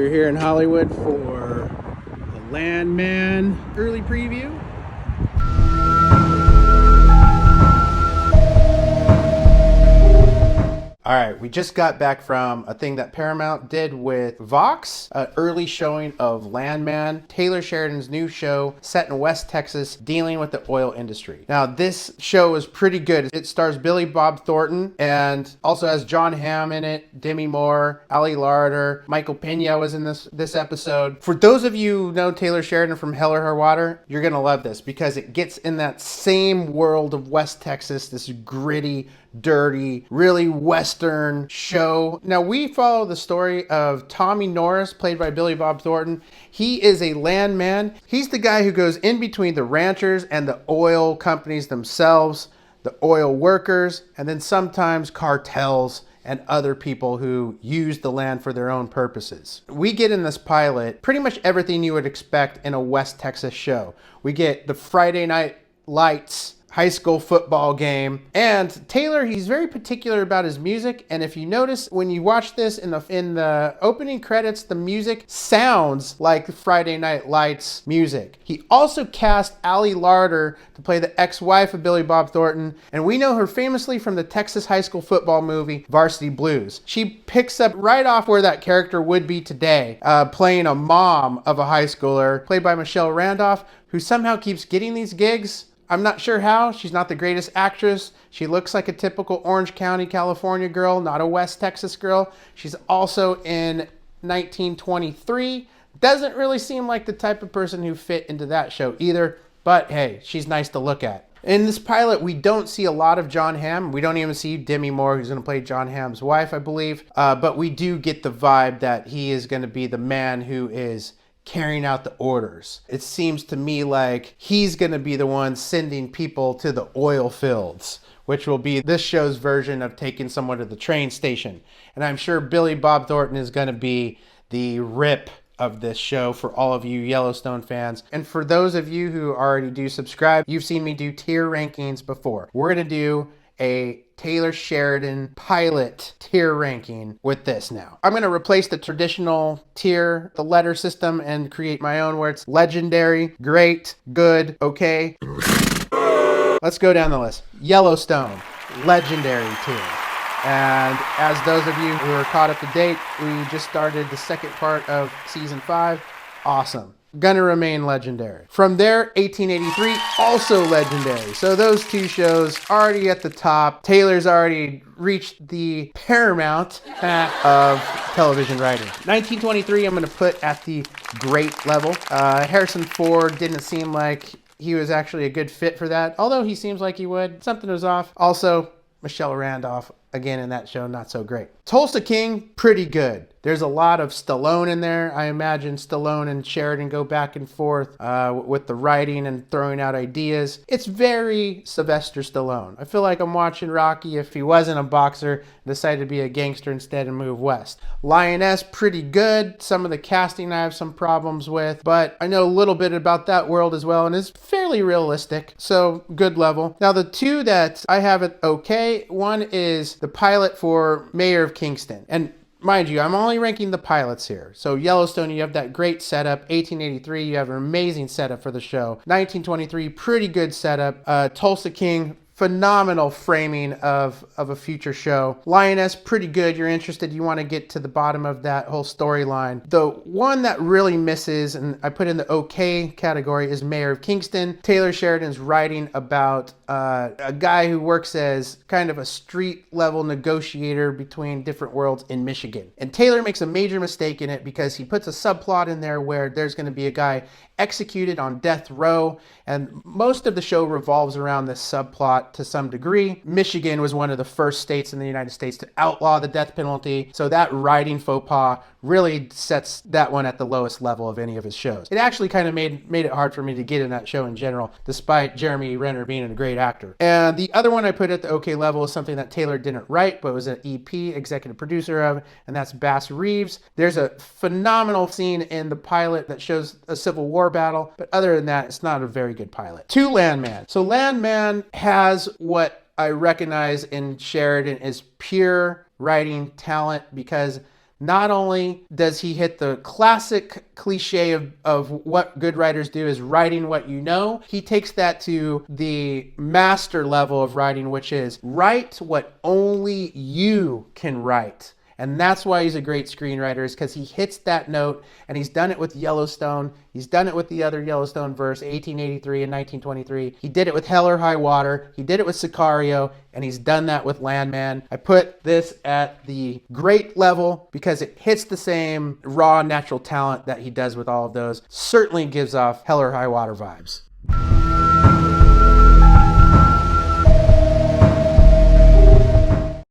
We're here in Hollywood for the Landman early preview. All right, we just got back from a thing that Paramount did with Vox, an early showing of Landman, Taylor Sheridan's new show set in West Texas dealing with the oil industry. Now, this show is pretty good. It stars Billy Bob Thornton and also has Jon Hamm in it, Demi Moore, Larter, Michael Pena was in this episode. For those of you who know Taylor Sheridan from Hell or High Water, you're going to love this because it gets in that same world of West Texas, this gritty, dirty, really Western show. Now, we follow the story of Tommy Norris, played by Billy Bob Thornton. He is a landman. He's the guy who goes in between the ranchers and the oil companies themselves, the oil workers, and then sometimes cartels and other people who use the land for their own purposes. We get in this pilot pretty much everything you would expect in a West Texas show. We get the Friday Night Lights high school football game. And Taylor, he's very particular about his music. And if you notice, when you watch this in the opening credits, the music sounds like Friday Night Lights music. He also cast Larter to play the ex-wife of Billy Bob Thornton. And we know her famously from the Texas high school football movie, Varsity Blues. She picks up right off where that character would be today, playing a mom of a high schooler, played by Michelle Randolph, who somehow keeps getting these gigs. I'm not sure how. She's not the greatest actress. She looks like a typical Orange County, California girl, not a West Texas girl. She's also in 1923. Doesn't really seem like the type of person who fit into that show either, but hey, she's nice to look at. In this pilot, we don't see a lot of Jon Hamm. We don't even see Demi Moore, who's going to play Jon Hamm's wife, I believe. But we do get the vibe that he is going to be the man who is carrying out the orders. It seems to me like he's going to be the one sending people to the oil fields, which will be this show's version of taking someone to the train station. And I'm sure Billy Bob Thornton is going to be the rip of this show for all of you Yellowstone fans. And for those of you who already do subscribe, you've seen me do tier rankings before. We're going to do a Taylor Sheridan pilot tier ranking with this now. I'm going to replace the traditional tier, the letter system, and create my own where it's legendary, great, good, okay. Let's go down the list. Yellowstone, legendary tier. And as those of you who are caught up to date, we just started the second part of season 5. Awesome. Gonna remain legendary. From there, 1883, also legendary. So those two shows already at the top. Taylor's already reached the Paramount of television writing. 1923, I'm gonna put at the great level. Harrison Ford didn't seem like he was actually a good fit for that, although he seems like he would. Something was off. Also, Michelle Randolph, again in that show, not so great. Tulsa King, pretty good. There's a lot of Stallone in there. I imagine Stallone and Sheridan go back and forth with the writing and throwing out ideas. It's very Sylvester Stallone. I feel like I'm watching Rocky if he wasn't a boxer and decided to be a gangster instead and move west. Lioness, pretty good. Some of the casting I have some problems with, but I know a little bit about that world as well and it's fairly realistic, so good level. Now the two that I have it okay, one is the pilot for Mayor of Kingstown. And mind you, I'm only ranking the pilots here. So Yellowstone, you have that great setup. 1883, you have an amazing setup for the show. 1923, pretty good setup. Tulsa King, phenomenal framing of a future show. Lioness, pretty good. You're interested. You want to get to the bottom of that whole storyline. The one that really misses, and I put in the okay category, is Mayor of Kingstown. Taylor Sheridan's writing about a guy who works as kind of a street level negotiator between different worlds in Michigan. And Taylor makes a major mistake in it because he puts a subplot in there where there's going to be a guy executed on death row, and most of the show revolves around this subplot to some degree. Michigan was one of the first states in the United States to outlaw the death penalty, so that writing faux pas really sets that one at the lowest level of any of his shows. It actually kind of made it hard for me to get in that show in general, despite Jeremy Renner being a great actor. And the other one I put at the okay level is something that Taylor didn't write, but was an EP, executive producer of, and that's Bass Reeves. There's a phenomenal scene in the pilot that shows a Civil War battle, but other than that, it's not a very good pilot. To Landman. So Landman has what I recognize in Sheridan is pure writing talent, because not only does he hit the classic cliche of what good writers do is writing what you know, he takes that to the master level of writing, which is write what only you can write. And that's why he's a great screenwriter, is because he hits that note, and he's done it with Yellowstone. He's done it with the other Yellowstone verse, 1883 and 1923. He did it with Hell or High Water. He did it with Sicario, and he's done that with Landman. I put this at the great level because it hits the same raw natural talent that he does with all of those. Certainly gives off Hell or High Water vibes.